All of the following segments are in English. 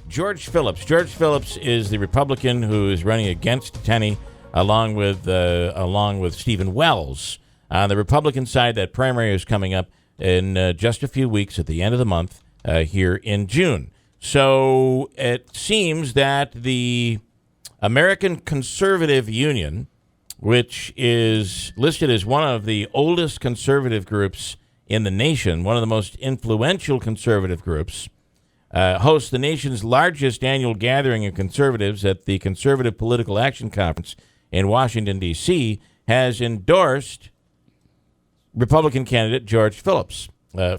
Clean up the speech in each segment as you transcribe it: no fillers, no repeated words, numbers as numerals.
George Phllips. George Phllips is the Republican who is running against Tenney, along with Stephen Wells. On the Republican side, that primary is coming up in just a few weeks at the end of the month here in June. So it seems that the American Conservative Union, which is listed as one of the oldest conservative groups in the nation, one of the most influential conservative groups, hosts the nation's largest annual gathering of conservatives at the Conservative Political Action Conference in Washington, D.C., has endorsed Republican candidate George Phllips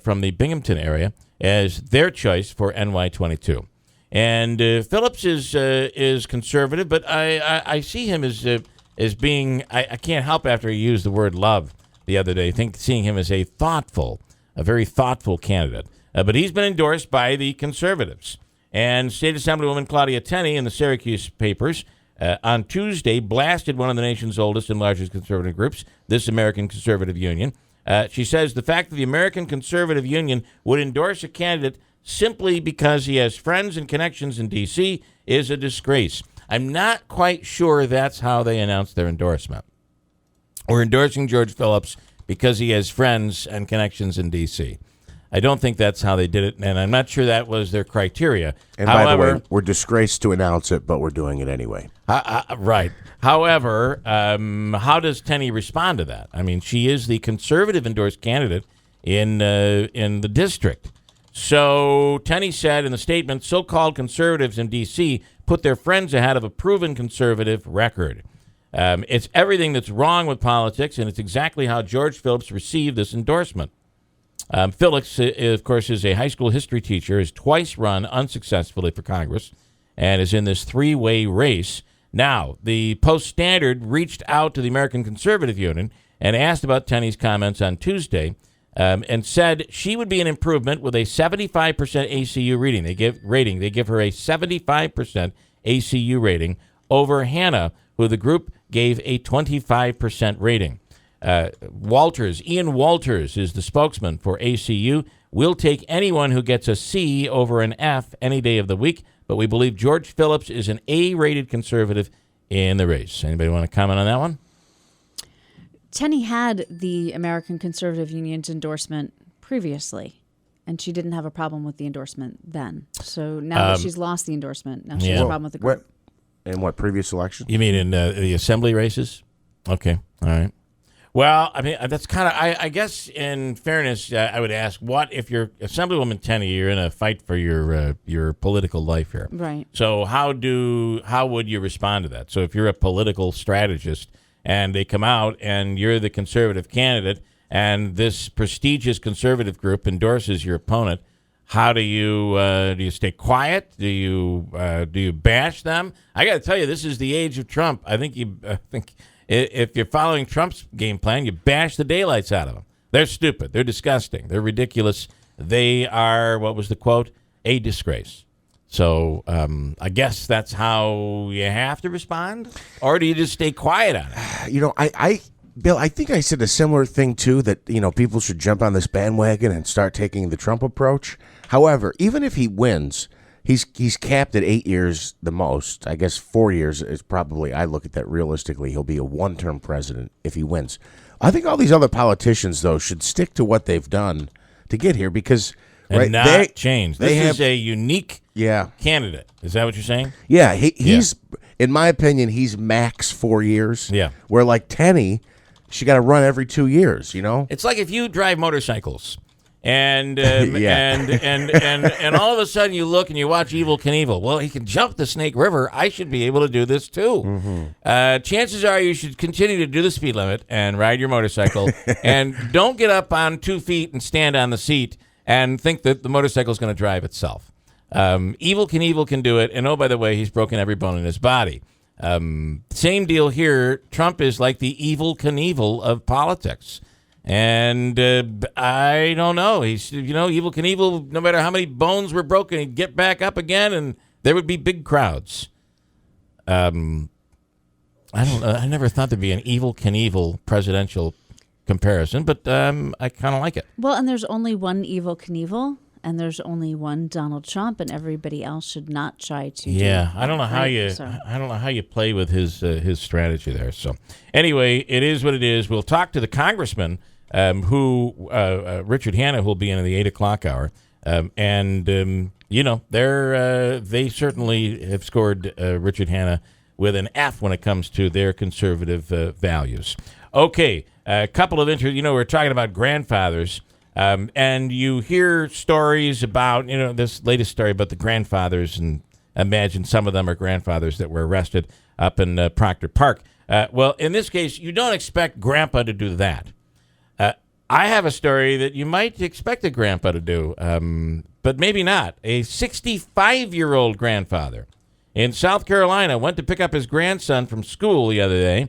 from the Binghamton area as their choice for NY22. And Phllips is conservative, but I see him as being, I can't help after he used the word love the other day, seeing him as a very thoughtful candidate. But he's been endorsed by the conservatives. And State Assemblywoman Claudia Tenney in the Syracuse papers on Tuesday blasted one of the nation's oldest and largest conservative groups, this American Conservative Union. She says the fact that the American Conservative Union would endorse a candidate simply because he has friends and connections in D.C. is a disgrace. I'm not quite sure that's how they announced their endorsement. We're endorsing George Phllips because he has friends and connections in D.C. I don't think that's how they did it, and I'm not sure that was their criteria. And however, by the way, we're disgraced to announce it, but we're doing it anyway. Right. However, how does Tenney respond to that? I mean, she is the conservative endorsed candidate in the district. So Tenney said in the statement, so-called conservatives in D.C. put their friends ahead of a proven conservative record. It's everything that's wrong with politics, and it's exactly how George Phllips received this endorsement. Phllips, of course, is a high school history teacher, has twice run unsuccessfully for Congress, and is in this three-way race. Now, the Post-Standard reached out to the American Conservative Union and asked about Tenney's comments on Tuesday, and said she would be an improvement with a 75% ACU rating. They give her a 75% ACU rating over Hannah, who the group gave a 25% rating. Ian Walters is the spokesman for ACU. We'll take anyone who gets a C over an F any day of the week, but we believe George Phllips is an A-rated conservative in the race. Anybody want to comment on that one? Tenney had the American Conservative Union's endorsement previously, and she didn't have a problem with the endorsement then. So now that she's lost the endorsement, now she has a problem with the group. In what previous election? You mean in the assembly races? Okay, all right. Well, I mean, that's kind of, I guess in fairness, I would ask, what if you're Assemblywoman Tenney, you're in a fight for your political life here. Right. So how would you respond to that? So if you're a political strategist and they come out and you're the conservative candidate and this prestigious conservative group endorses your opponent, how do you stay quiet? Do you bash them? I got to tell you, this is the age of Trump. I think if you're following Trump's game plan, you bash the daylights out of them. They're stupid. They're disgusting. They're ridiculous. They are, what was the quote? A disgrace. So I guess that's how you have to respond? Or do you just stay quiet on it? You know, Bill, I think I said a similar thing, too, that, people should jump on this bandwagon and start taking the Trump approach. However, even if he wins, he's capped at 8 years the most. I guess 4 years is probably, I look at that realistically, he'll be a one-term president if he wins. I think all these other politicians, though, should stick to what they've done to get here because... And not change. This is a unique candidate. Is that what you're saying? Yeah, he's, in my opinion, he's max 4 years. Yeah. Where like Tenney, she got to run every 2 years, It's like if you drive motorcycles and and all of a sudden you look and you watch Evel Knievel. Well, he can jump the Snake River. I should be able to do this too. Mm-hmm. Chances are you should continue to do the speed limit and ride your motorcycle and don't get up on 2 feet and stand on the seat and think that the motorcycle is going to drive itself. Evel Knievel can do it, and oh, by the way, he's broken every bone in his body. Same deal here. Trump is like the Evel Knievel of politics. And I don't know. He's, Evel Knievel, no matter how many bones were broken, he'd get back up again, and there would be big crowds. I don't know. I never thought there'd be an Evel Knievel presidential comparison, but I kind of like it. Well, and there's only one Evel Knievel, and there's only one Donald Trump, and everybody else should not try to. Yeah, I don't know how you. I don't know how you play with his strategy there. So anyway, it is what it is. We'll talk to the congressman who Richard Hanna, who will be in the 8 o'clock hour, and you know they certainly have scored Richard Hanna with an F when it comes to their conservative values. Okay, a couple of interviews. You know, we're talking about grandfathers. And you hear stories about, you know, this latest story about the grandfathers, and imagine some of them are grandfathers that were arrested up in Proctor Park. Well, in this case, you don't expect Grandpa to do that. I have a story that you might expect a grandpa to do, but maybe not. A 65-year-old grandfather in South Carolina went to pick up his grandson from school the other day,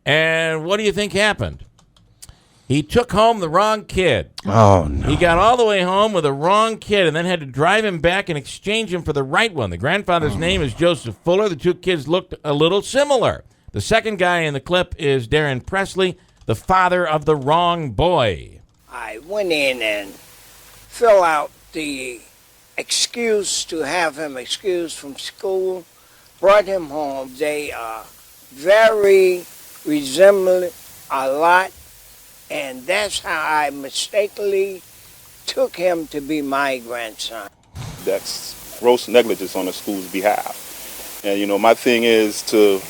and what do you think happened? He took home the wrong kid. Oh, no. He got all the way home with the wrong kid and then had to drive him back and exchange him for the right one. The grandfather's name is Joseph Fuller. The two kids looked a little similar. The second guy in the clip is Darren Presley, the father of the wrong boy. I went in and filled out the excuse to have him excused from school, brought him home. They are very resembling a lot. And that's how I mistakenly took him to be my grandson. That's gross negligence on the school's behalf. And, you know, my thing is to,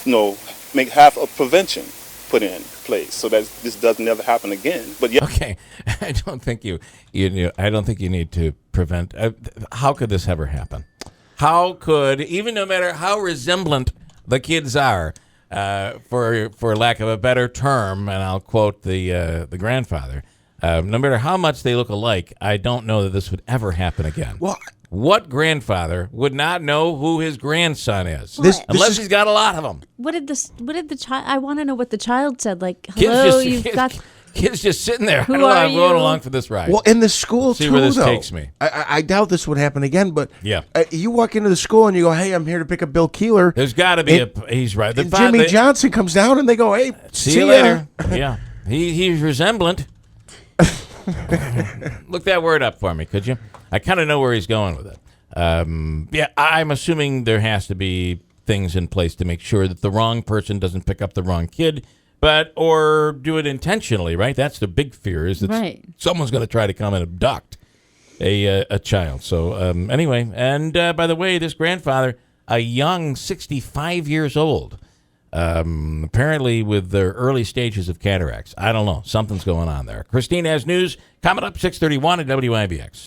you know, make half of prevention put in place so that this doesn't ever happen again. But yeah. Okay, I don't think you need to prevent. How could this ever happen? How could, even no matter how resemblant the kids are, for lack of a better term, and I'll quote the grandfather, no matter how much they look alike, I don't know that this would ever happen again. Well, what grandfather would not know who his grandson is? Unless he's got a lot of them. What did the child? I want to know what the child said. Like, hello, Kids just sitting there. Who I don't know, are I'm going you? along for this ride. Well, in the school, See too, where this though. takes me. I doubt this would happen again, but yeah. You walk into the school and you go, hey, I'm here to pick up Bill Keeler. There's got to be he's right. And Jimmy Johnson comes down and they go, hey, see you later. Yeah. He's resemblant. Look that word up for me, could you? I kind of know where he's going with it. Yeah, I'm assuming there has to be things in place to make sure that the wrong person doesn't pick up the wrong kid, or do it intentionally, right? That's the big fear, is that someone's going to try to come and abduct a child. So anyway, and by the way, this grandfather, a young 65 years old, apparently with the early stages of cataracts. I don't know. Something's going on there. Christine has news coming up 6:31 at WIBX.